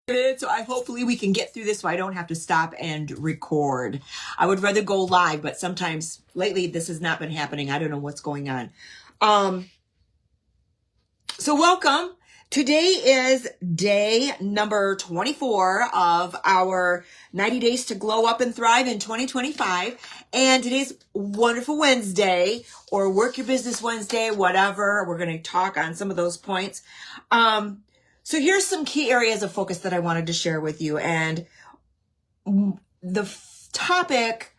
So hopefully we can get through this so I don't have to stop and record. I would rather go live, but sometimes lately this has not been happening. I don't know what's going on. So welcome. Today is day number 24 of our 90 Days to Glow Up and Thrive in 2025. And today's Wonderful Wednesday, or Work Your Business Wednesday, whatever. We're going to talk on some of those points. So here's some key areas of focus that I wanted to share with you. And the topic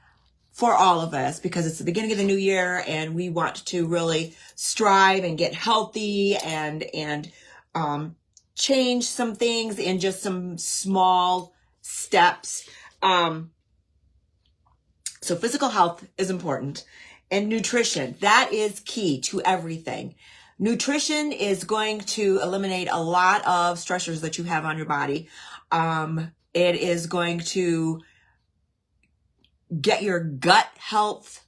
for all of us, because it's the beginning of the new year and we want to really strive and get healthy and change some things in just some small steps. So physical health is important, and nutrition, that is key to everything. Nutrition is going to eliminate a lot of stressors that you have on your body. It is going to get your gut health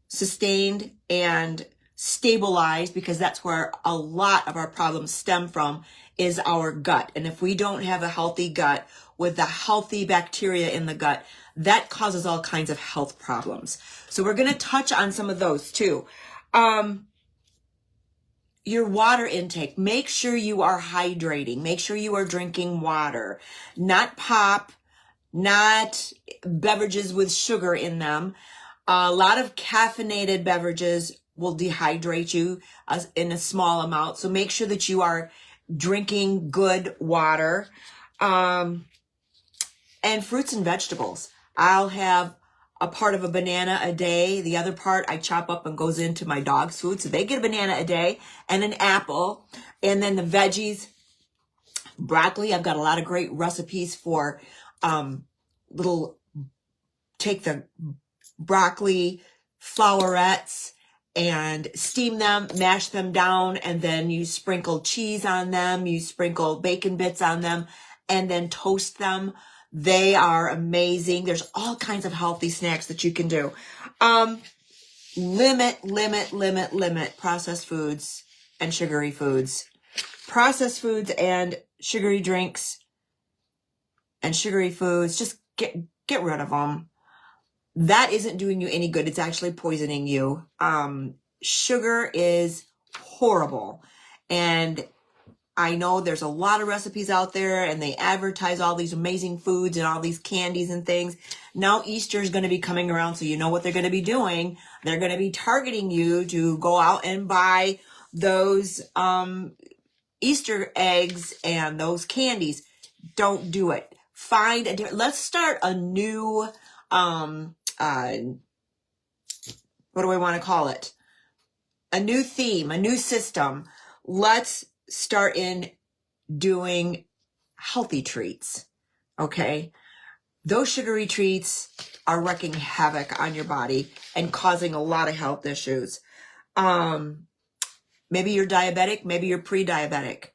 sustained and stabilized, because that's where a lot of our problems stem from, is our gut. And if we don't have a healthy gut with the healthy bacteria in the gut, that causes all kinds of health problems. So we're going to touch on some of those too. Your water intake. Make sure you are hydrating. Make sure you are drinking water, not pop, not beverages with sugar in them. A lot of caffeinated beverages will dehydrate you in a small amount. So make sure that you are drinking good water, and fruits and vegetables. I'll have a part of a banana a day. The other part I chop up and goes into my dog's food. So they get a banana a day and an apple. And then the veggies, broccoli. I've got a lot of great recipes for take the broccoli flowerets and steam them, mash them down, and then you sprinkle cheese on them, you sprinkle bacon bits on them, and then toast them. They are amazing. There's all kinds of healthy snacks that you can do. Limit processed foods and sugary foods. Processed foods and sugary drinks and sugary foods, just get rid of them. That isn't doing you any good. It's actually poisoning you. Sugar is horrible. And I know there's a lot of recipes out there and they advertise all these amazing foods and all these candies and things. Now Easter is going to be coming around, so you know what they're going to be doing. They're going to be targeting you to go out and buy those Easter eggs and those candies. Don't do it. Find a different, let's start a new, what do I want to call it? A new theme, a new system. Let's start in doing healthy treats. Okay. Those sugary treats are wreaking havoc on your body and causing a lot of health issues. Maybe you're diabetic, maybe you're pre-diabetic.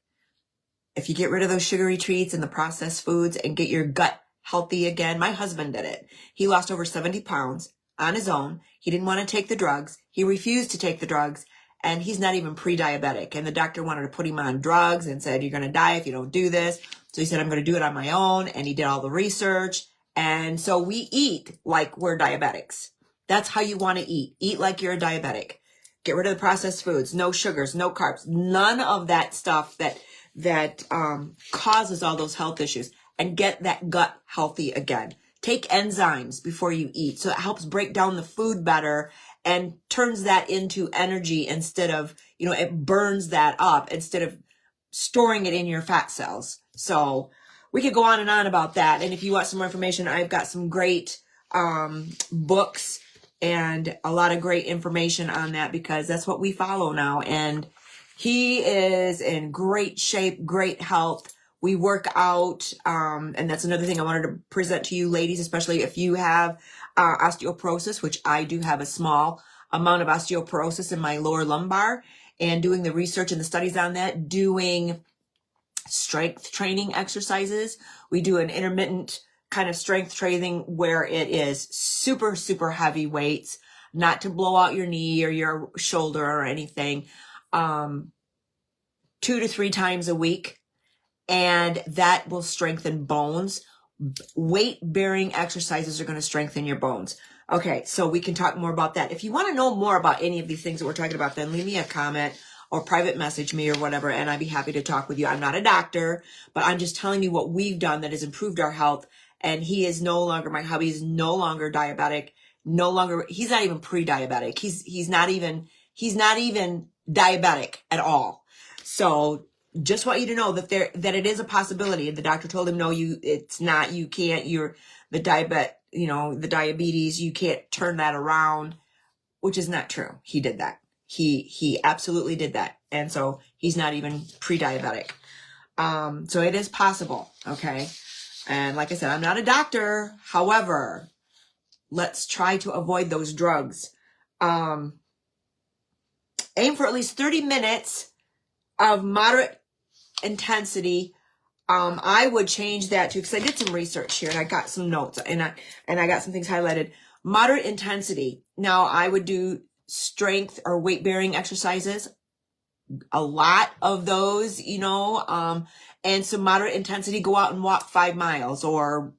If you get rid of those sugary treats and the processed foods and get your gut healthy again, my husband did it. He lost over 70 pounds on his own. He didn't want to take the drugs. He refused to take the drugs, and he's not even pre-diabetic. And the doctor wanted to put him on drugs and said, you're going to die if you don't do this. So he said, I'm going to do it on my own. And he did all the research. And so we eat like we're diabetics. That's how you want to eat. Eat like you're a diabetic. Get rid of the processed foods, no sugars, no carbs, none of that stuff that causes all those health issues, and get that gut healthy again. Take enzymes before you eat, so it helps break down the food better and turns that into energy instead of, it burns that up instead of storing it in your fat cells. So we could go on and on about that. And if you want some more information, I've got some great books and a lot of great information on that, because that's what we follow now. And he is in great shape, great health. We work out, and that's another thing I wanted to present to you ladies, especially if you have osteoporosis, which I do have a small amount of osteoporosis in my lower lumbar, and doing the research and the studies on that, doing strength training exercises. We do an intermittent kind of strength training where it is super, super heavy weights, not to blow out your knee or your shoulder or anything, 2 to 3 times a week. and that will strengthen bones. Weight-bearing exercises are going to strengthen your bones. Okay, so we can talk more about that. If you want to know more about any of these things that we're talking about, then leave me a comment or private message me or whatever, and I'd be happy to talk with you. I'm not a doctor, but I'm just telling you what we've done that has improved our health. And he is no longer, my hubby is no longer diabetic, he's not even pre-diabetic. He's not even diabetic at all. So just want you to know that it is a possibility. The doctor told him, no, it's not, you can't, the diabetes, you can't turn that around, which is not true. He did that. He absolutely did that. And so he's not even pre-diabetic. So it is possible. Okay. And like I said, I'm not a doctor. However, let's try to avoid those drugs. Aim for at least 30 minutes of moderate intensity. I would change that to, because I did some research here and I got some notes and I got some things highlighted. Moderate intensity. Now I would do strength or weight bearing exercises, a lot of those, and some moderate intensity, go out and walk 5 miles or,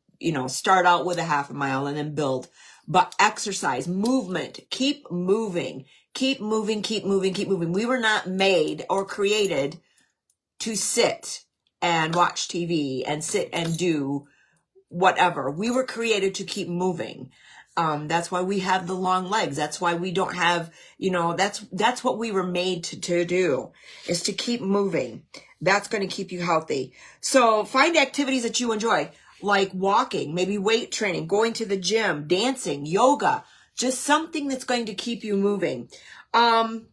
start out with a half a mile and then build. But exercise, movement, keep moving. Keep moving. We were not made or created to sit and watch TV and sit and do whatever. We were created to keep moving. That's why we have the long legs. That's why we don't have, that's what we were made to do, is to keep moving. That's going to keep you healthy. So find activities that you enjoy, like walking, maybe weight training, going to the gym, dancing, yoga, just something that's going to keep you moving. And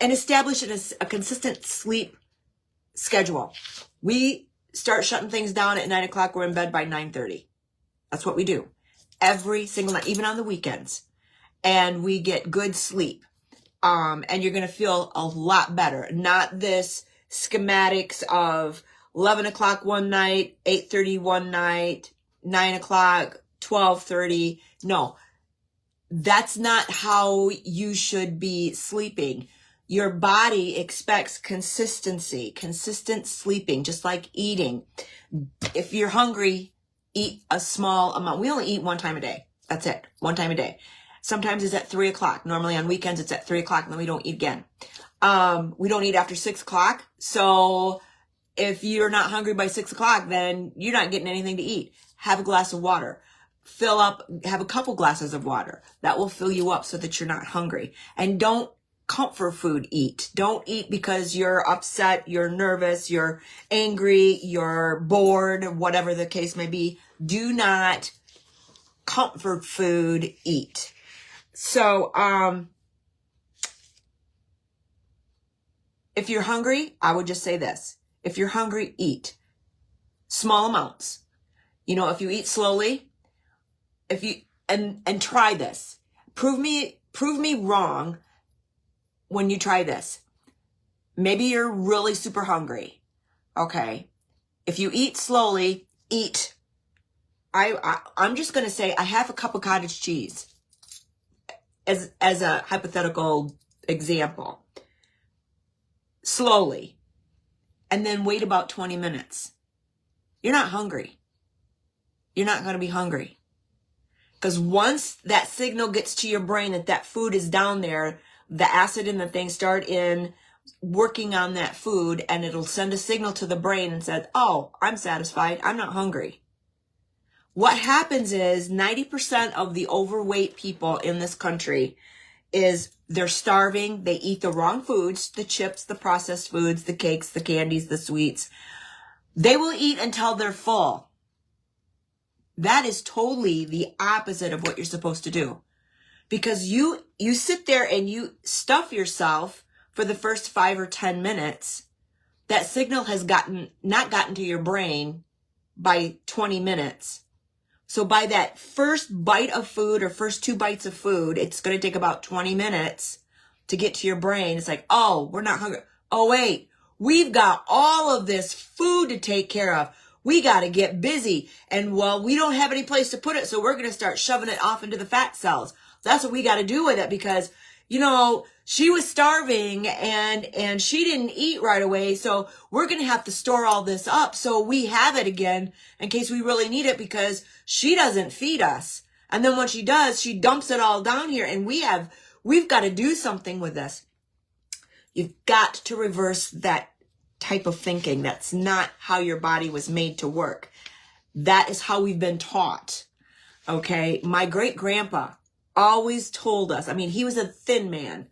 establish a consistent sleep schedule. We start shutting things down at 9 o'clock. We're in bed by 9:30. That's what we do every single night, even on the weekends. And we get good sleep. And you're going to feel a lot better. Not this schematics of 11 o'clock one night, 8:30 one night, 9 o'clock, 12:30. No, that's not how you should be sleeping. Your body expects consistency, consistent sleeping, just like eating. If you're hungry, eat a small amount. We only eat one time a day. That's it. One time a day. Sometimes it's at 3 o'clock. Normally on weekends, it's at 3 o'clock and then we don't eat again. We don't eat after 6 o'clock. So if you're not hungry by 6 o'clock, then you're not getting anything to eat. Have a glass of water. Fill up, have a couple glasses of water. That will fill you up so that you're not hungry. And don't comfort food eat. Don't eat because you're upset, you're nervous, you're angry, you're bored, whatever the case may be. Do not comfort food eat. So, if you're hungry, I would just say this. If you're hungry, eat. Small amounts. If you eat slowly, and try this. Prove me wrong when you try this. Maybe you're really super hungry. Okay. If you eat slowly, eat. I'm just going to say a half a cup of cottage cheese as a hypothetical example. Slowly. And then wait about 20 minutes. You're not hungry. You're not going to be hungry. Because once that signal gets to your brain that food is down there, the acid in the thing start working on that food, and it'll send a signal to the brain and says, oh, I'm satisfied. I'm not hungry. What happens is 90% of the overweight people in this country is they're starving. They eat the wrong foods, the chips, the processed foods, the cakes, the candies, the sweets. They will eat until they're full. That is totally the opposite of what you're supposed to do. Because you sit there and you stuff yourself for the first 5 or 10 minutes. That signal has not gotten to your brain by 20 minutes. So by that first bite of food or first 2 bites of food, it's going to take about 20 minutes to get to your brain. It's like, oh, we're not hungry. Oh, wait, we've got all of this food to take care of. We got to get busy. And well, we don't have any place to put it. So we're going to start shoving it off into the fat cells. That's what we got to do with it because, she was starving and she didn't eat right away. So we're going to have to store all this up so we have it again in case we really need it, because she doesn't feed us. And then when she does, she dumps it all down here, and we've got to do something with this. You've got to reverse that type of thinking. That's not how your body was made to work. That is how we've been taught. Okay. My great grandpa always told us, I mean, he was a thin man,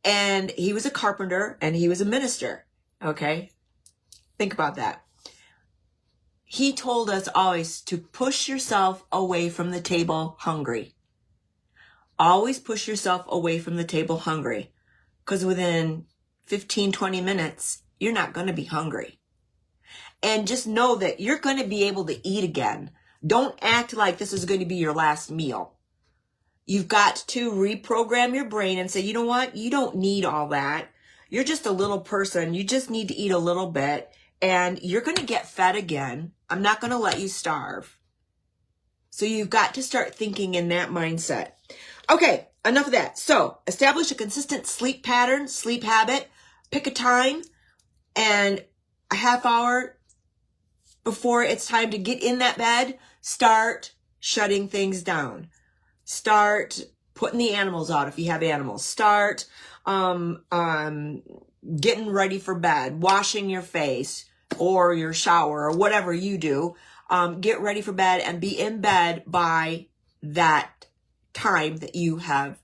and he was a carpenter, and he was a minister. Okay. Think about that. He told us always to push yourself away from the table hungry. Always push yourself away from the table hungry, because within 15, 20 minutes, you're not going to be hungry. And just know that you're going to be able to eat again. Don't act like this is going to be your last meal. You've got to reprogram your brain and say, you know what? You don't need all that. You're just a little person. You just need to eat a little bit, and you're going to get fed again. I'm not going to let you starve. So you've got to start thinking in that mindset. Okay, enough of that. So establish a consistent sleep pattern, sleep habit. Pick a time and a half hour before it's time to get in that bed, start shutting things down. Start putting the animals out if you have animals. Start getting ready for bed, washing your face or your shower or whatever you do. Get ready for bed and be in bed by that time that you have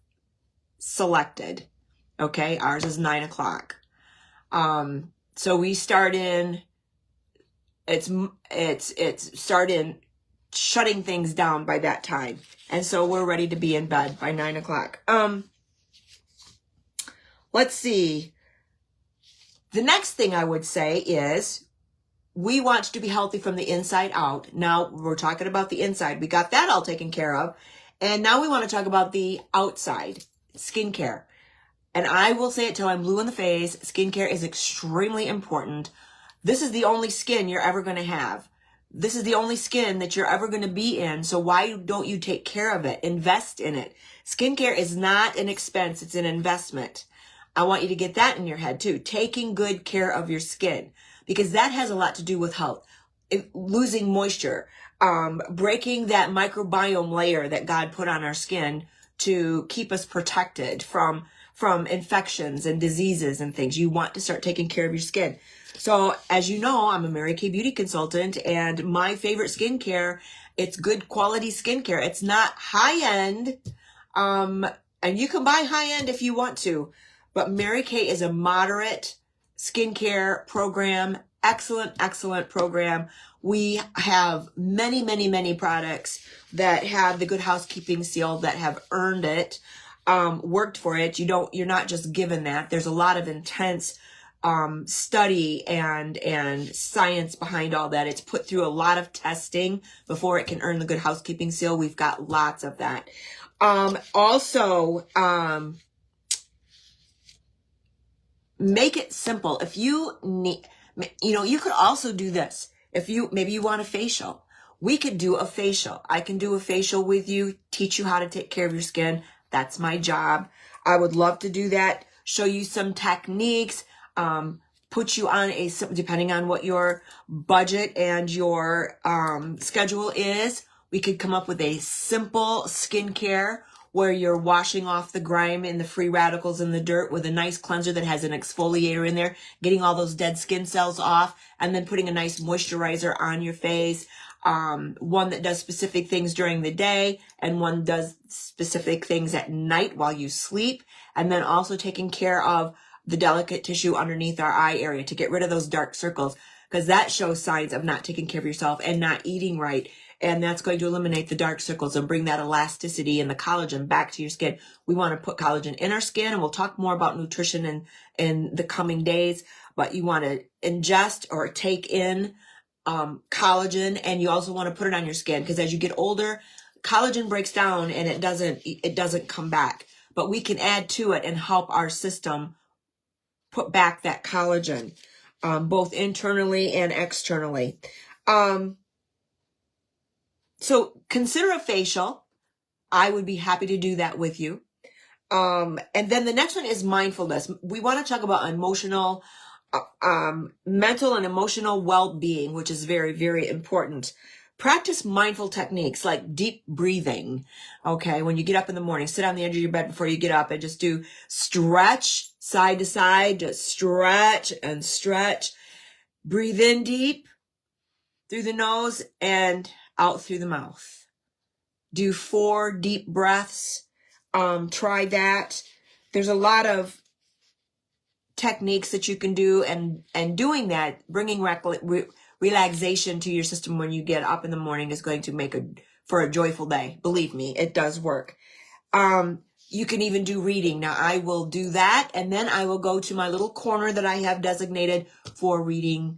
selected. Okay, ours is 9 o'clock. So we start in, it's start in shutting things down by that time. And so we're ready to be in bed by 9 o'clock. Let's see. The next thing I would say is we want to be healthy from the inside out. Now we're talking about the inside. We got that all taken care of. And now we want to talk about the outside, skincare. And I will say it till I'm blue in the face. Skincare is extremely important. This is the only skin you're ever going to have. This is the only skin that you're ever going to be in. So why don't you take care of it? Invest in it. Skincare is not an expense. It's an investment. I want you to get that in your head too. Taking good care of your skin, because that has a lot to do with health. Losing moisture, breaking that microbiome layer that God put on our skin to keep us protected from infections and diseases and things. You want to start taking care of your skin. So as you know, I'm a Mary Kay beauty consultant, and my favorite skincare, it's good quality skincare. It's not high end. And you can buy high end if you want to, but Mary Kay is a moderate skincare program. Excellent, excellent program. We have many, many, many products that have the Good Housekeeping seal, that have earned it, worked for it. You're not just given that. There's a lot of intense study and science behind all that. It's put through a lot of testing before it can earn the Good Housekeeping seal. We've got lots of that. Also, make it simple. If you need, you could also do this. If maybe you want a facial, we could do a facial. I can do a facial with you, teach you how to take care of your skin. That's my job. I would love to do that. Show you some techniques, put you on depending on what your budget and your schedule is, we could come up with a simple skincare where you're washing off the grime and the free radicals in the dirt with a nice cleanser that has an exfoliator in there, getting all those dead skin cells off, and then putting a nice moisturizer on your face. One that does specific things during the day, and one does specific things at night while you sleep. And then also taking care of the delicate tissue underneath our eye area to get rid of those dark circles, because that shows signs of not taking care of yourself and not eating right. And that's going to eliminate the dark circles and bring that elasticity and the collagen back to your skin. We want to put collagen in our skin, and we'll talk more about nutrition in the coming days, but you want to ingest or take in collagen, and you also want to put it on your skin, because as you get older, collagen breaks down and it doesn't come back, but we can add to it and help our system put back that collagen, both internally and externally. So consider a facial. I would be happy to do that with you. And then the next one is mindfulness. We want to talk about emotional, mental and emotional well-being, which is very, very important. Practice mindful techniques like deep breathing. Okay. When you get up in the morning, sit on the edge of your bed before you get up and just do stretch side to side, just stretch and stretch. Breathe in deep through the nose and out through the mouth. Do 4 deep breaths. Try that. There's a lot of techniques that you can do, and doing that, bringing relaxation to your system when you get up in the morning is going to make for a joyful day. Believe me, it does work. You can even do reading. Now I will do that, and then I will go to my little corner that I have designated for reading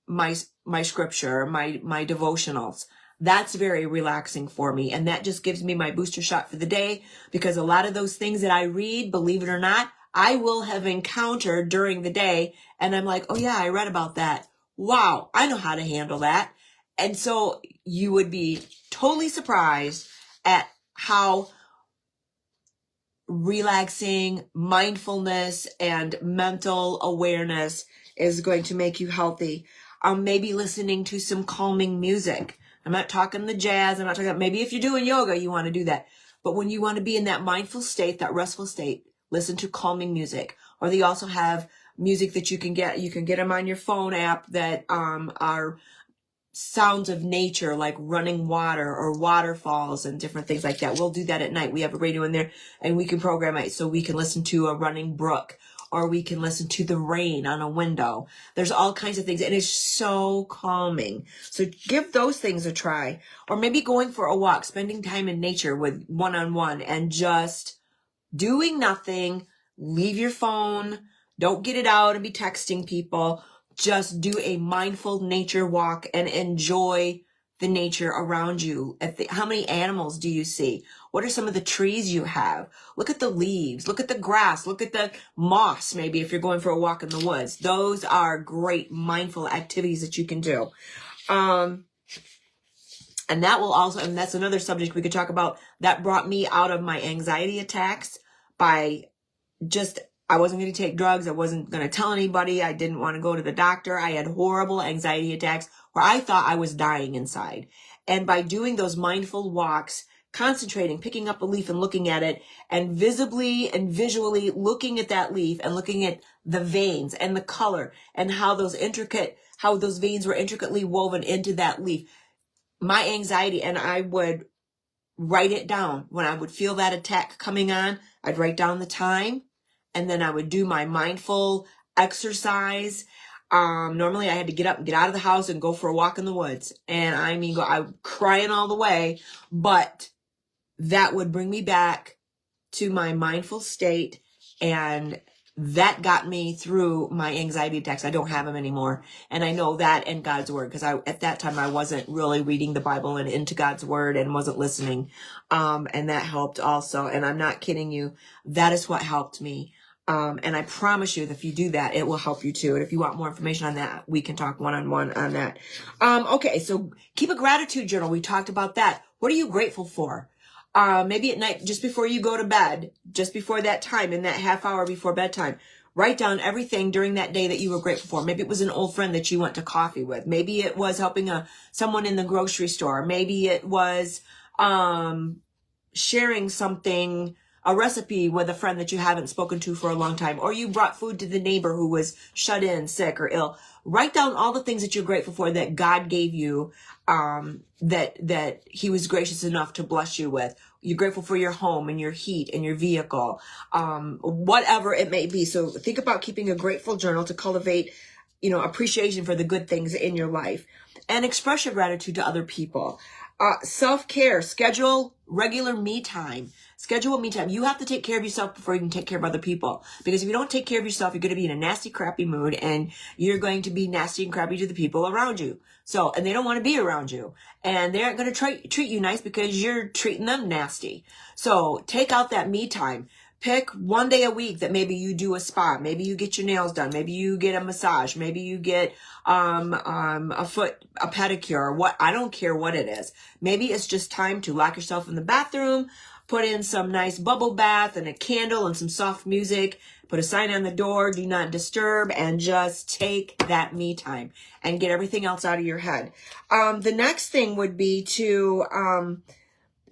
my scripture, my devotionals. That's very relaxing for me. And that just gives me my booster shot for the day, because a lot of those things that I read, believe it or not, I will have encountered during the day. And I'm like, oh yeah, I read about that. Wow, I know how to handle that. And so you would be totally surprised at how relaxing mindfulness and mental awareness is going to make you healthy. Maybe listening to some calming music. I'm not talking the jazz. I'm not talking, maybe if you're doing yoga, you want to do that. But when you want to be in that mindful state, that restful state, listen to calming music. Or they also have music that you can get them on your phone app that are sounds of nature, like running water or waterfalls and different things like that. We'll do that at night. We have a radio in there and we can program it so we can listen to a running brook, or we can listen to the rain on a window. There's all kinds of things, and it's so calming. So give those things a try. Or maybe going for a walk, spending time in nature with one-on-one and just doing nothing. Leave your phone. Don't get it out and be texting people. Just do a mindful nature walk and enjoy the nature around you. How many animals do you see? What are some of the trees you have? Look at the leaves. Look at the grass. Look at the moss, maybe, if you're going for a walk in the woods. Those are great mindful activities that you can do. And that will also, and that's another subject we could talk about, that brought me out of my anxiety attacks by just, I wasn't going to take drugs. I wasn't going to tell anybody. I didn't want to go to the doctor. I had horrible anxiety attacks where I thought I was dying inside. And by doing those mindful walks, concentrating, picking up a leaf and looking at it, and visibly and visually looking at that leaf and looking at the veins and the color and how those veins were intricately woven into that leaf, my anxiety, and I would write it down. When I would feel that attack coming on, I'd write down the time, and then I would do my mindful exercise. Normally I had to get up and get out of the house and go for a walk in the woods. And I'm crying all the way, but that would bring me back to my mindful state. And that got me through my anxiety attacks. I don't have them anymore. And I know that in God's word, because at that time I wasn't really reading the Bible and into God's word and wasn't listening. And that helped also. And I'm not kidding you. That is what helped me. And I promise you that if you do that, it will help you too. And if you want more information on that, we can talk one-on-one on that. Okay. So keep a gratitude journal. We talked about that. What are you grateful for? Maybe at night, just before you go to bed, just before that time, in that half hour before bedtime, write down everything during that day that you were grateful for. Maybe it was an old friend that you went to coffee with. Maybe it was helping someone in the grocery store. Maybe it was, sharing something, a recipe with a friend that you haven't spoken to for a long time, or you brought food to the neighbor who was shut in, sick or ill. Write down all the things that you're grateful for that God gave you, that he was gracious enough to bless you with. You're grateful for your home and your heat and your vehicle, whatever it may be. So think about keeping a grateful journal to cultivate, appreciation for the good things in your life, and express your gratitude to other people. Self-care, schedule regular me time. Schedule me time. You have to take care of yourself before you can take care of other people. Because if you don't take care of yourself, you're going to be in a nasty, crappy mood, and you're going to be nasty and crappy to the people around you. So, and they don't want to be around you, and they aren't going to treat you nice because you're treating them nasty. So take out that me time. Pick one day a week that maybe you do a spa. Maybe you get your nails done. Maybe you get a massage. Maybe you get a pedicure, or what. I don't care what it is. Maybe it's just time to lock yourself in the bathroom, put in some nice bubble bath and a candle and some soft music, put a sign on the door, do not disturb, and just take that me time and get everything else out of your head. The next thing would be to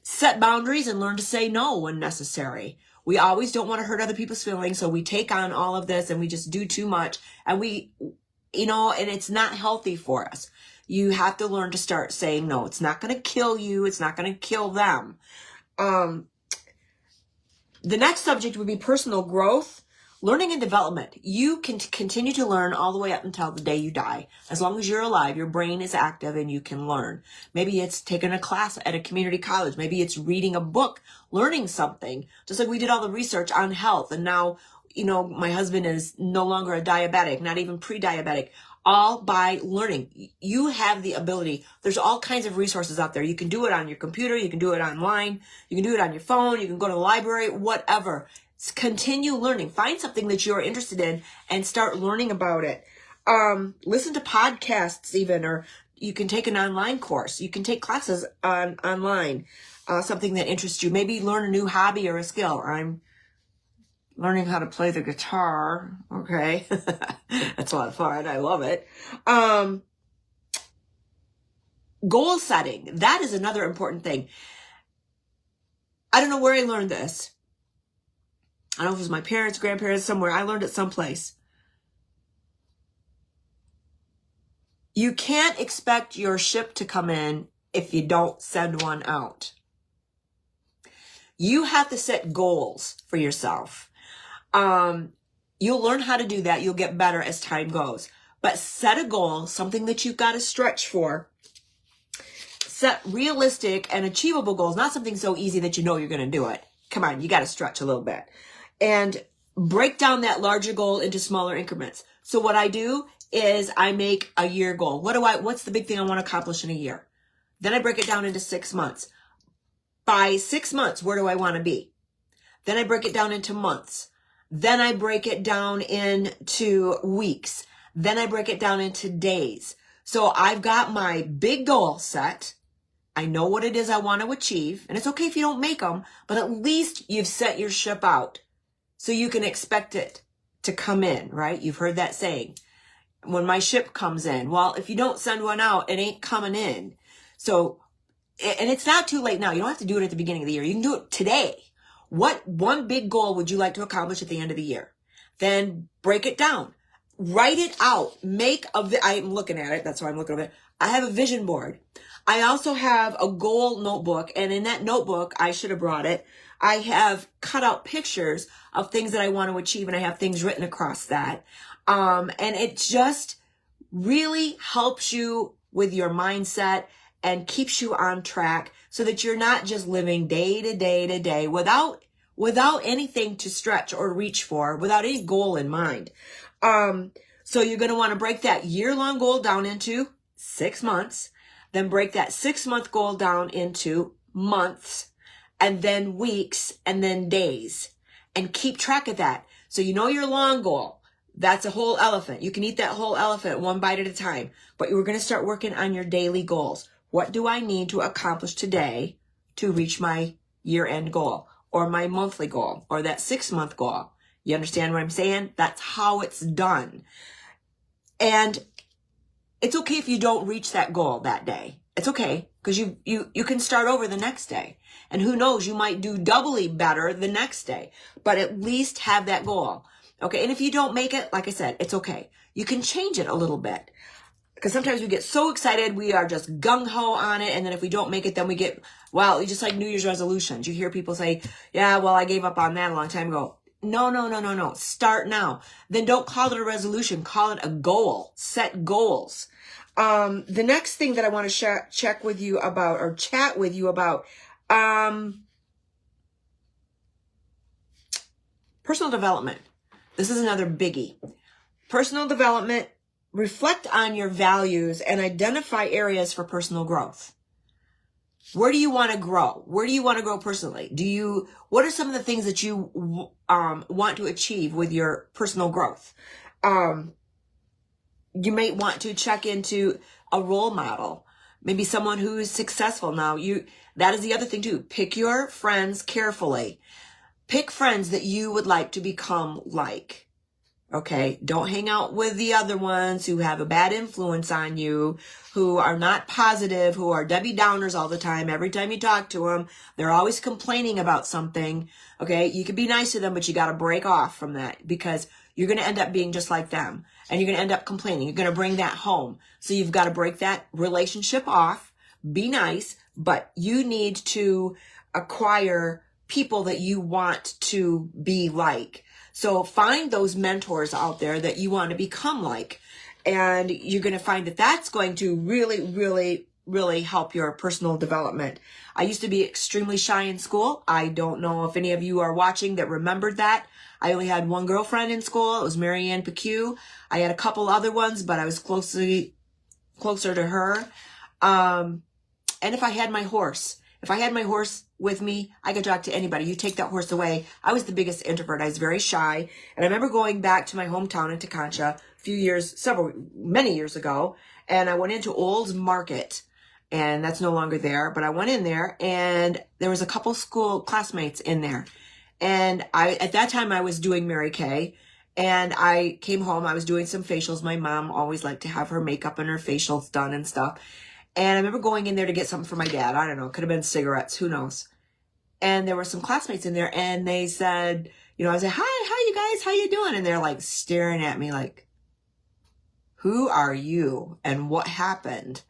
set boundaries and learn to say no when necessary. We always don't want to hurt other people's feelings, so we take on all of this and we just do too much, and and it's not healthy for us. You have to learn to start saying no. It's not going to kill you. It's not going to kill them. The next subject would be personal growth. Learning and development. You can continue to learn all the way up until the day you die. As long as you're alive, your brain is active and you can learn. Maybe it's taking a class at a community college. Maybe it's reading a book, learning something. Just like we did all the research on health. And now, my husband is no longer a diabetic, not even pre-diabetic, all by learning. You have the ability. There's all kinds of resources out there. You can do it on your computer. You can do it online. You can do it on your phone. You can go to the library, whatever. Continue learning. Find something that you're interested in and start learning about it. Listen to podcasts even, or you can take an online course. You can take classes online, something that interests you. Maybe learn a new hobby or a skill. I'm learning how to play the guitar. Okay. That's a lot of fun. I love it. Goal setting. That is another important thing. I don't know where I learned this. I don't know if it was my parents, grandparents, somewhere. I learned it someplace. You can't expect your ship to come in if you don't send one out. You have to set goals for yourself. You'll learn how to do that. You'll get better as time goes. But set a goal, something that you've got to stretch for. Set realistic and achievable goals, not something so easy that you know you're going to do it. Come on, you got to stretch a little bit. And break down that larger goal into smaller increments. So what I do is I make a year goal. What's the big thing I want to accomplish in a year? Then I break it down into 6 months. By 6 months, where do I want to be? Then I break it down into months. Then I break it down into weeks. Then I break it down into days. So I've got my big goal set. I know what it is I want to achieve. And it's okay if you don't make them, but at least you've set your ship out. So you can expect it to come in, right? You've heard that saying. When my ship comes in, well, if you don't send one out, it ain't coming in. So, and it's not too late now. You don't have to do it at the beginning of the year. You can do it today. What one big goal would you like to accomplish at the end of the year? Then break it down. Write it out. I'm looking at it. That's why I'm looking over it. I have a vision board. I also have a goal notebook. And in that notebook, I should have brought it. I have cut out pictures of things that I want to achieve, and I have things written across that. And it just really helps you with your mindset and keeps you on track so that you're not just living day to day to day without anything to stretch or reach for, without any goal in mind. So you're going to want to break that year-long goal down into 6 months, then break that 6-month goal down into months, and then weeks, and then days, and keep track of that. So you know your long goal. That's a whole elephant. You can eat that whole elephant one bite at a time, but you're going to start working on your daily goals. What do I need to accomplish today to reach my year-end goal, or my monthly goal, or that 6-month goal? You understand what I'm saying? That's how it's done. And it's okay if you don't reach that goal that day. It's okay, because you can start over the next day. And who knows, you might do doubly better the next day. But at least have that goal. Okay, and if you don't make it, like I said, it's okay. You can change it a little bit. Because sometimes we get so excited, we are just gung-ho on it. And then if we don't make it, then we get, well, just like New Year's resolutions. You hear people say, yeah, well, I gave up on that a long time ago. No. Start now. Then don't call it a resolution. Call it a goal. Set goals. The next thing that I want to check with you about, or chat with you about, personal development. This is another biggie. Personal development. Reflect on your values and identify areas for personal growth. Where do you want to grow? Where do you want to grow personally? What are some of the things that you want to achieve with your personal growth? You may want to check into a role model. maybe someone who is successful. Now, that is the other thing too. Pick your friends carefully. Pick friends that you would like to become like. Okay, don't hang out with the other ones who have a bad influence on you, who are not positive, who are Debbie Downers all the time. Every time you talk to them, they're always complaining about something. Okay, you can be nice to them, but you got to break off from that, because you're going to end up being just like them, and you're going to end up complaining. You're going to bring that home. So you've got to break that relationship off, be nice, but you need to acquire people that you want to be like. So find those mentors out there that you want to become like, and you're going to find that that's going to really, really, really help your personal development. I used to be extremely shy in school. I don't know if any of you are watching that remembered that. I only had one girlfriend in school. It was Marianne Pecue. I had a couple other ones, but I was closer to her. And if I had my horse with me, I could talk to anybody. You take that horse away. I was the biggest introvert. I was very shy. And I remember going back to my hometown in Tekonsha many years ago. And I went into Old Market, and that's no longer there, but I went in there, and there was a couple school classmates in there. And at that time I was doing Mary Kay, and I came home. I was doing some facials. My mom always liked to have her makeup and her facials done and stuff. And I remember going in there to get something for my dad. I don't know. It could have been cigarettes. Who knows? And there were some classmates in there, and they said, I was like, hi, how you guys? How you doing? And they're like staring at me like, who are you? And what happened?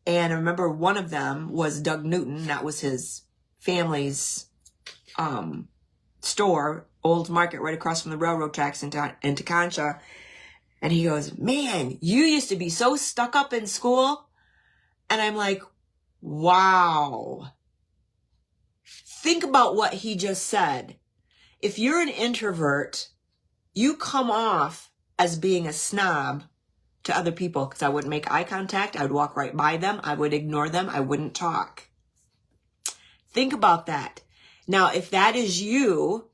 And I remember one of them was Doug Newton. That was his family's store, Old Market, right across from the railroad tracks in Tekonsha. And he goes, man, you used to be so stuck up in school. And I'm like, wow. Think about what he just said. If you're an introvert, you come off as being a snob to other people, because I wouldn't make eye contact. I would walk right by them. I would ignore them. I wouldn't talk. Think about that. Now, if that is you,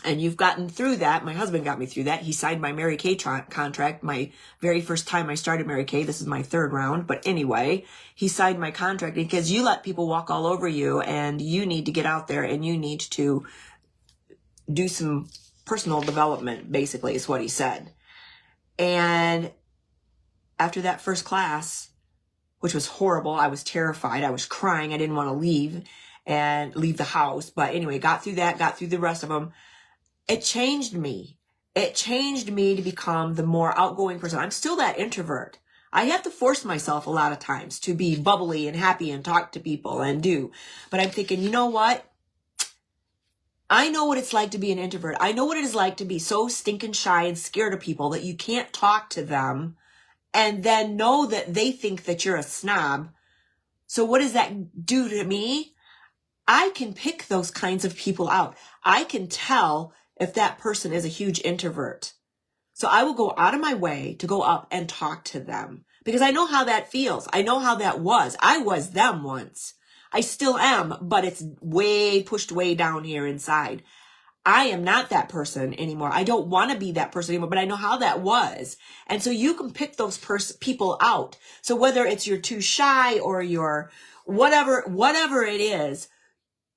and you've gotten through that, my husband got me through that. He signed my Mary Kay contract. My very first time I started Mary Kay, this is my third round. But anyway, he signed my contract, because you let people walk all over you, and you need to get out there and you need to do some personal development, basically, is what he said. And after that first class, which was horrible, I was terrified. I was crying. I didn't want to leave the house. But anyway, got through that, got through the rest of them. It changed me. It changed me to become the more outgoing person. I'm still that introvert. I have to force myself a lot of times to be bubbly and happy and talk to people and do. But I'm thinking, you know what? I know what it's like to be an introvert. I know what it is like to be so stinking shy and scared of people that you can't talk to them, and then know that they think that you're a snob. So what does that do to me? I can pick those kinds of people out. I can tell if that person is a huge introvert. So I will go out of my way to go up and talk to them, because I know how that feels. I know how that was. I was them once. I still am, but it's pushed way down here inside. I am not that person anymore. I don't want to be that person anymore, but I know how that was. And so you can pick those people out. So whether it's you're too shy or you're whatever it is,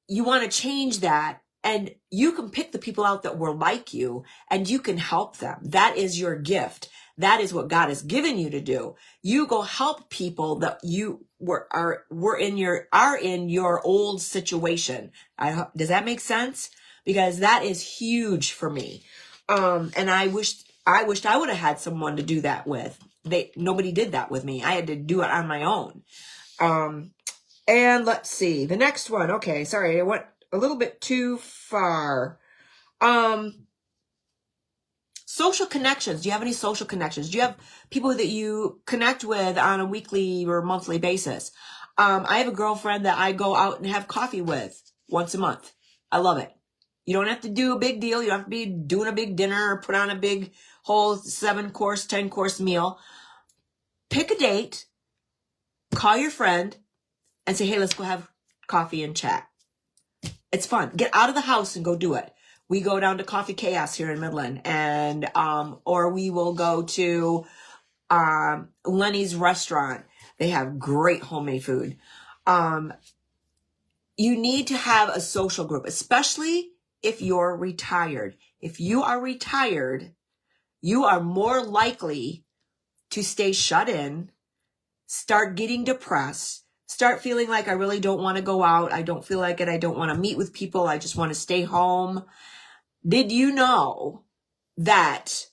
you want to change that. And you can pick the people out that were like you, and you can help them. That is your gift. That is what God has given you to do. You go help people that you are in your old situation. Does that make sense? Because that is huge for me. And I wished I would have had someone to do that with. Nobody did that with me. I had to do it on my own. And let's see the next one. Okay, sorry, I went a little bit too far. Social connections. Do you have any social connections? Do you have people that you connect with on a weekly or monthly basis? I have a girlfriend that I go out and have coffee with once a month. I love it. You don't have to do a big deal. You don't have to be doing a big dinner or put on a big whole 7-course, 10-course meal. Pick a date, call your friend, and say, hey, let's go have coffee and chat. It's fun. Get out of the house and go do it. We go down to Coffee Chaos here in Midland, and or we will go to Lenny's restaurant. They have great homemade food. You need to have a social group, especially if you're retired. If you are retired, you are more likely to stay shut in, start getting depressed, start feeling like I really don't want to go out. I don't feel like it. I don't want to meet with people. I just want to stay home. Did you know that,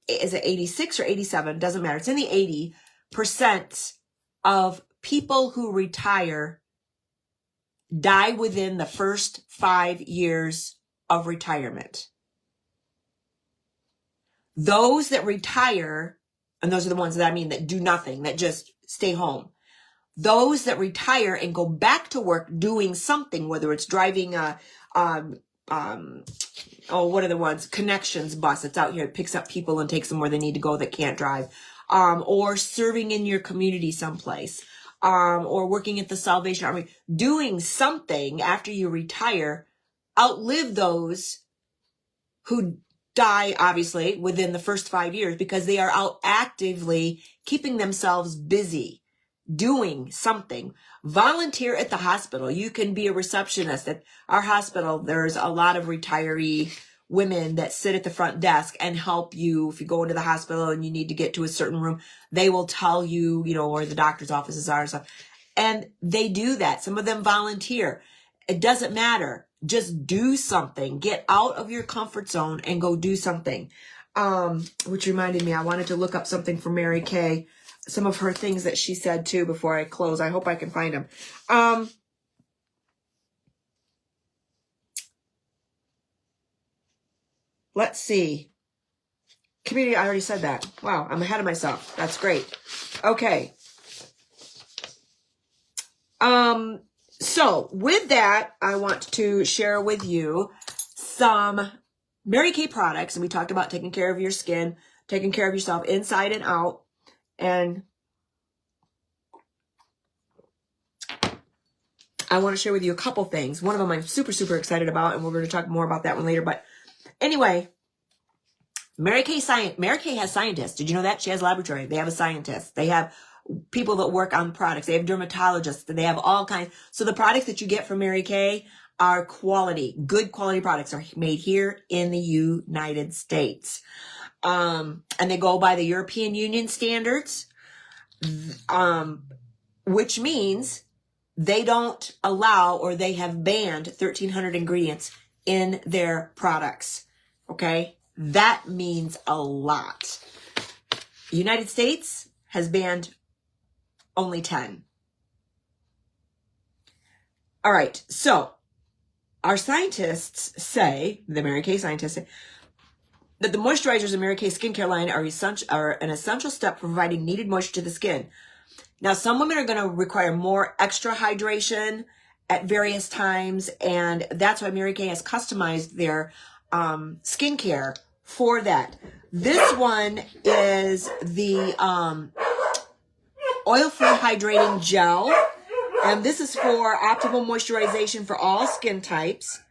is it 86 or 87? Doesn't matter. It's in the 80% of people who retire die within the first 5 years of retirement. Those that retire, and those are the ones that I mean that do nothing, that just stay home. Those that retire and go back to work doing something, whether it's driving a, what are the ones? Connections bus that's out here. It picks up people and takes them where they need to go that can't drive. Or serving in your community someplace. Or working at the Salvation Army. Doing something after you retire, outlive those who die, obviously, within the first 5 years because they are out actively keeping themselves busy, doing something. Volunteer at the hospital. You can be a receptionist at our hospital. There's a lot of retiree women that sit at the front desk and help you. If you go into the hospital and you need to get to a certain room, they will tell you, where the doctor's offices are and stuff. And they do that. Some of them volunteer. It doesn't matter. Just do something. Get out of your comfort zone and go do something. Which reminded me, I wanted to look up something for Mary Kay. Some of her things that she said too before I close. I hope I can find them. Let's see. Community, I already said that. Wow, I'm ahead of myself. That's great. Okay. So with that, I want to share with you some Mary Kay products. And we talked about taking care of your skin, taking care of yourself inside and out. And I want to share with you a couple things. One of them I'm super, super excited about, and we're going to talk more about that one later. But anyway, Mary Kay has scientists. Did you know that? She has a laboratory. They have a scientist. They have people that work on products. They have dermatologists. They have all kinds. So the products that you get from Mary Kay are quality, good quality products are made here in the United States. And they go by the European Union standards, which means they don't allow, or they have banned 1,300 ingredients in their products. Okay. That means a lot. United States has banned only 10. All right. So our scientists say, the Mary Kay scientists say, that the moisturizers in Mary Kay skincare line are an essential step providing needed moisture to the skin. Now, some women are going to require more extra hydration at various times, and that's why Mary Kay has customized their skincare for that. This one is the oil-free hydrating gel, and this is for optimal moisturization for all skin types.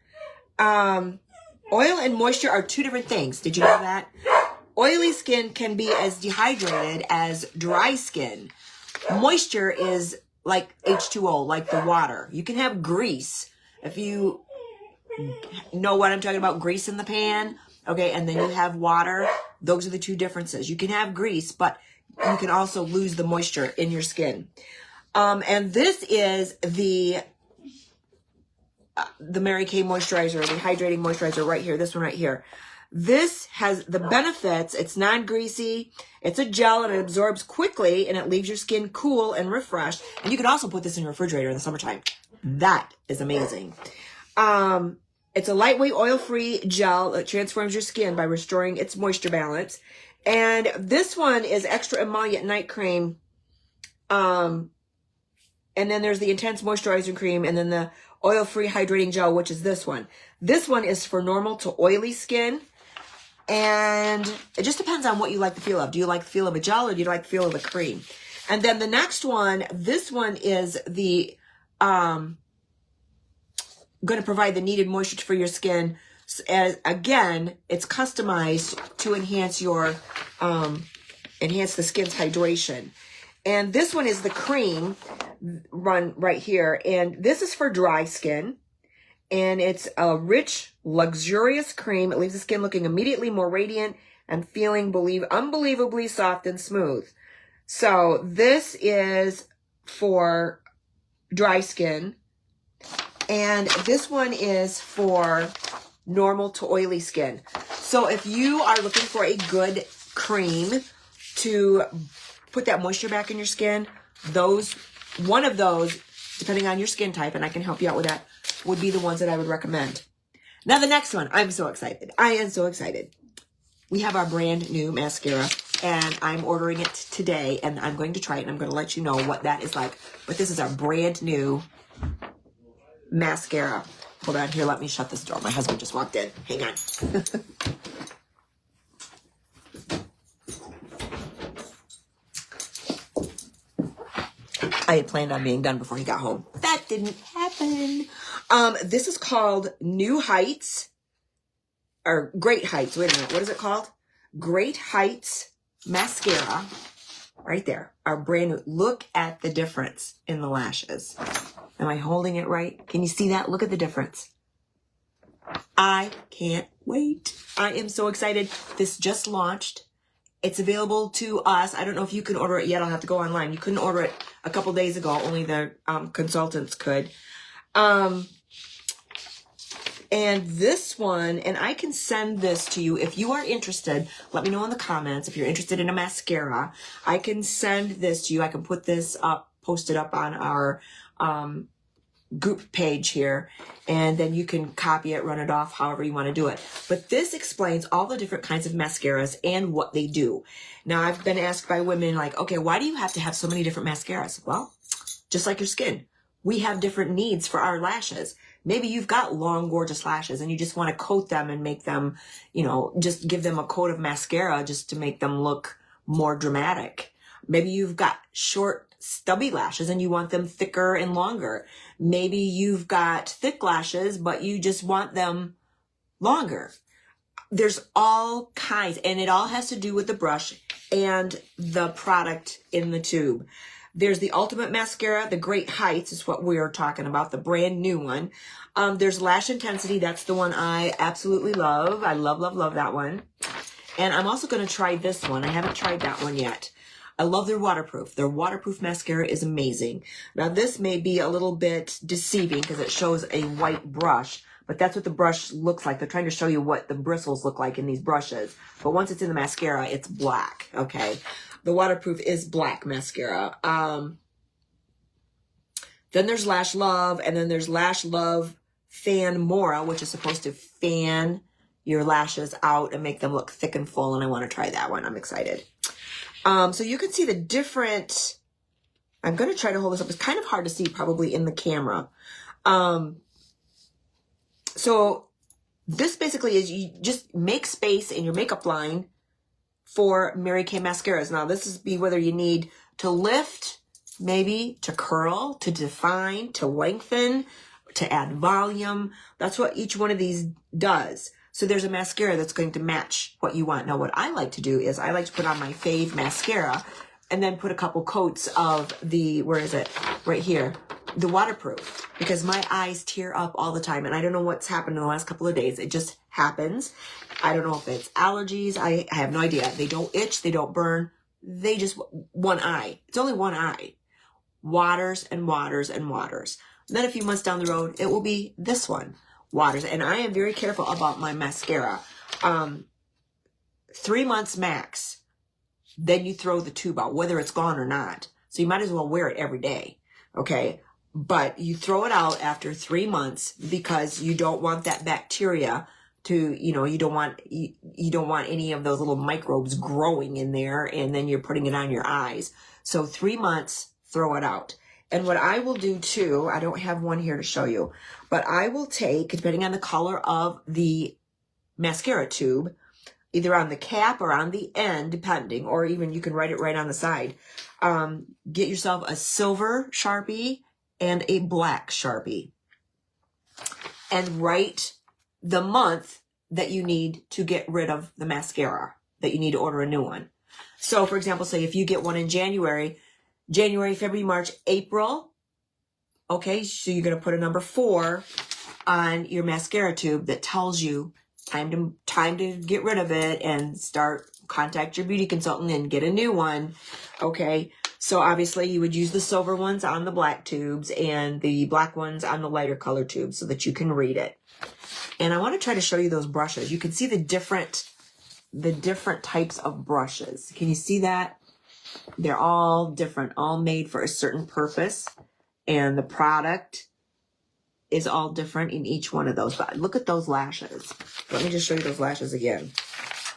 Oil and moisture are two different things. Did you know that? Oily skin can be as dehydrated as dry skin. Moisture is like H2O, like the water. You can have grease. If you know what I'm talking about, grease in the pan, okay, and then you have water. Those are the two differences. You can have grease, but you can also lose the moisture in your skin. And this is the Mary Kay moisturizer, the hydrating moisturizer right here, this one right here. This has the benefits. It's non-greasy. It's a gel and it absorbs quickly and it leaves your skin cool and refreshed. And you can also put this in your refrigerator in the summertime. That is amazing. It's a lightweight oil-free gel that transforms your skin by restoring its moisture balance. And this one is extra emollient night cream. And then there's the intense moisturizing cream, and then the oil-free hydrating gel, which is this one. This one is for normal to oily skin. And it just depends on what you like the feel of. Do you like the feel of a gel or do you like the feel of a cream? And then the next one, this one is the, going to provide the needed moisture for your skin. As again, it's customized to enhance your, enhance the skin's hydration. And this one is the cream run right here. And this is for dry skin. And it's a rich, luxurious cream. It leaves the skin looking immediately more radiant and feeling unbelievably soft and smooth. So this is for dry skin. And this one is for normal to oily skin. So if you are looking for a good cream to put that moisture back in your skin, one of those, depending on your skin type, and I can help you out with that, would be the ones that I would recommend. Now the next one, I'm so excited. I am so excited. We have our brand new mascara, and I'm ordering it today, and I'm going to try it, and I'm going to let you know what that is like. But this is our brand new mascara. Hold on here, let me shut this door. My husband just walked in. Hang on. I had planned on being done before he got home. That didn't happen. This is called New Heights, or Great Heights. Wait a minute. What is it called? Great Heights Mascara. Right there. Our brand new. Look at the difference in the lashes. Am I holding it right? Can you see that? Look at the difference. I can't wait. I am so excited. This just launched. It's available to us. I don't know if you can order it yet. I'll have to go online. You couldn't order it a couple days ago. Only the consultants could. And this one, and I can send this to you if you are interested. Let me know in the comments if you're interested in a mascara. I can send this to you. I can put this up, post it up on our group page here, and then you can copy it, run it off, however you want to do it. But this explains all the different kinds of mascaras and what they do. Now, I've been asked by women like, okay, why do you have to have so many different mascaras? Well, just like your skin, we have different needs for our lashes. Maybe you've got long, gorgeous lashes and you just want to coat them and make them, just give them a coat of mascara just to make them look more dramatic. Maybe you've got short, stubby lashes and you want them thicker and longer. Maybe you've got thick lashes, but you just want them longer. There's all kinds, and it all has to do with the brush and the product in the tube. There's the Ultimate Mascara, the Great Heights is what we're talking about, the brand new one. There's Lash Intensity. That's the one I absolutely love. I love, love, love that one. And I'm also going to try this one. I haven't tried that one yet. I love their waterproof. Their waterproof mascara is amazing. Now, this may be a little bit deceiving because it shows a white brush, but that's what the brush looks like. They're trying to show you what the bristles look like in these brushes. But once it's in the mascara, it's black, okay? The waterproof is black mascara. Then there's Lash Love, and then there's Lash Love Fan Mora, which is supposed to fan your lashes out and make them look thick and full, and I want to try that one. I'm excited. So you can see the different, I'm going to try to hold this up. It's kind of hard to see probably in the camera. So this basically is you just make space in your makeup line for Mary Kay mascaras. Now this is whether you need to lift, maybe to curl, to define, to lengthen, to add volume. That's what each one of these does. So there's a mascara that's going to match what you want. Now what I like to do is I like to put on my Fave mascara and then put a couple coats of the, where is it? Right here. The waterproof, because my eyes tear up all the time and I don't know what's happened in the last couple of days. It just happens. I don't know if it's allergies. I have no idea. They don't itch. They don't burn. They just, one eye. It's only one eye. Waters and waters and waters. Then a few months down the road, it will be this one. Waters. And I am very careful about my mascara. 3 months max. Then you throw the tube out, whether it's gone or not. So you might as well wear it every day. Okay. But you throw it out after 3 months because you don't want that bacteria to, you don't want any of those little microbes growing in there and then you're putting it on your eyes. So 3 months, throw it out. And what I will do too, I don't have one here to show you, but I will take, depending on the color of the mascara tube, either on the cap or on the end, depending, or even you can write it right on the side. Get yourself a silver Sharpie and a black Sharpie and write the month that you need to get rid of the mascara, that you need to order a new one. So for example, say if you get one in January, February, March, April, okay, so you're going to put a number 4 on your mascara tube that tells you time to get rid of it and contact your beauty consultant and get a new one. Okay, so obviously you would use the silver ones on the black tubes and the black ones on the lighter color tubes so that you can read it. And I want to try to show you those brushes. You can see the different types of brushes. Can you see that? They're all different, all made for a certain purpose, and the product is all different in each one of those. But look at those lashes. Let me just show you those lashes again,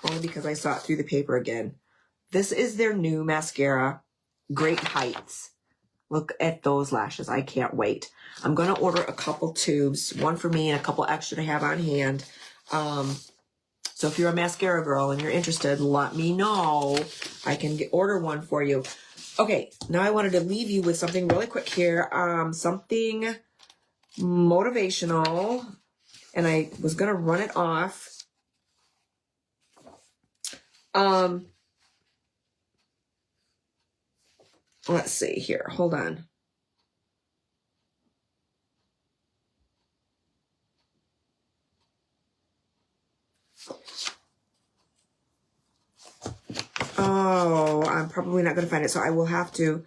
only because I saw it through the paper again. This is their new mascara, Great Heights. Look at those lashes. I can't wait. I'm going to order a couple tubes, one for me and a couple extra to have on hand. So if you're a mascara girl and you're interested, let me know. I can order one for you. Okay, now I wanted to leave you with something really quick here. Something motivational, and I was going to run it off. Let's see here. Hold on. Oh, I'm probably not going to find it, so I will have to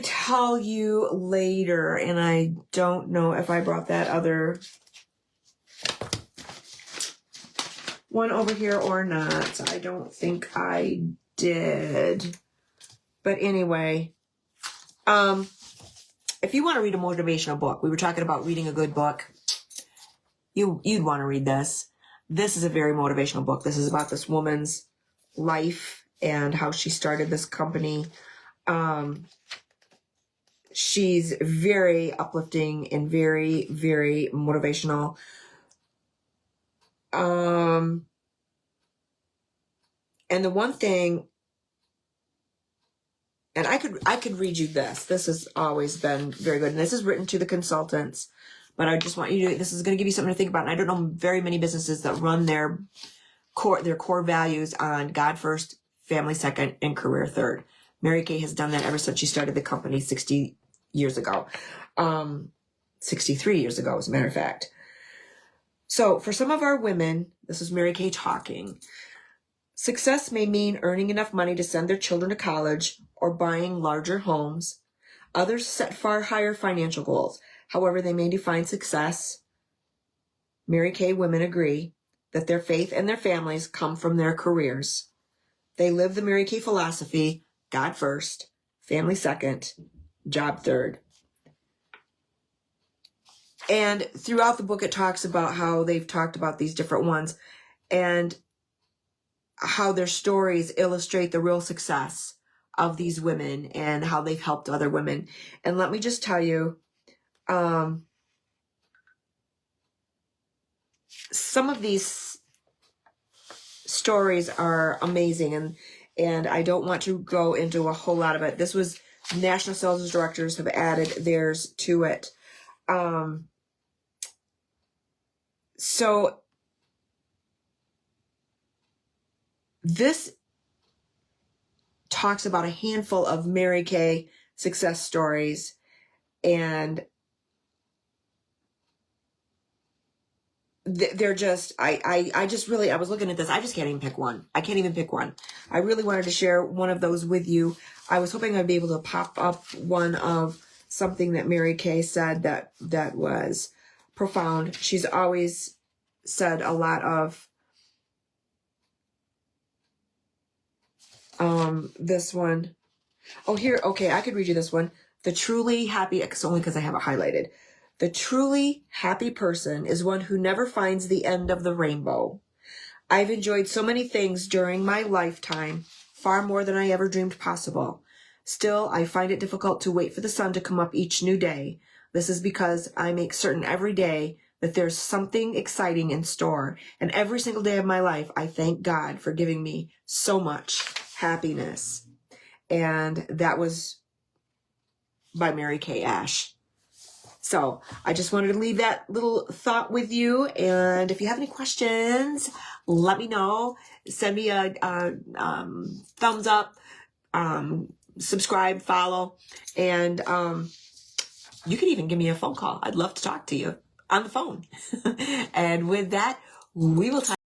tell you later, and I don't know if I brought that other one over here or not. I don't think I did. But anyway, if you want to read a motivational book, we were talking about reading a good book, you'd want to read this. This is a very motivational book. This is about this woman's life and how she started this company. She's very uplifting and very, very motivational. And the one thing, and I could read you this. This has always been very good. And this is written to the consultants, but I just want you to, this is going to give you something to think about. And I don't know very many businesses that run their core values on God first, family second, and career third. Mary Kay has done that ever since she started the company 60 years ago. 63 years ago, as a matter of fact. So for some of our women, this is Mary Kay talking. Success may mean earning enough money to send their children to college or buying larger homes. Others set far higher financial goals. However they may define success, Mary Kay women agree that their faith and their families come from their careers. They live the Mary Kay philosophy, God first, family second, job third. And throughout the book, it talks about how they've talked about these different ones and how their stories illustrate the real success of these women and how they've helped other women. And let me just tell you, some of these stories are amazing, and I don't want to go into a whole lot of it. This was national sales directors have added theirs to it. So this talks about a handful of Mary Kay success stories, and they're just, I was looking at this. I just can't even pick one. I can't even pick one. I really wanted to share one of those with you. I was hoping I'd be able to pop up one of something that Mary Kay said that was profound. She's always said a lot of, this one. Oh, here. Okay. I could read you this one. The truly happy, it's only because I have it highlighted. The truly happy person is one who never finds the end of the rainbow. I've enjoyed so many things during my lifetime, far more than I ever dreamed possible. Still, I find it difficult to wait for the sun to come up each new day. This is because I make certain every day that there's something exciting in store. And every single day of my life, I thank God for giving me so much happiness. And that was by Mary Kay Ash. So I just wanted to leave that little thought with you. And if you have any questions, let me know. Send me a thumbs up, subscribe, follow, and you can even give me a phone call. I'd love to talk to you on the phone. And with that, we will talk.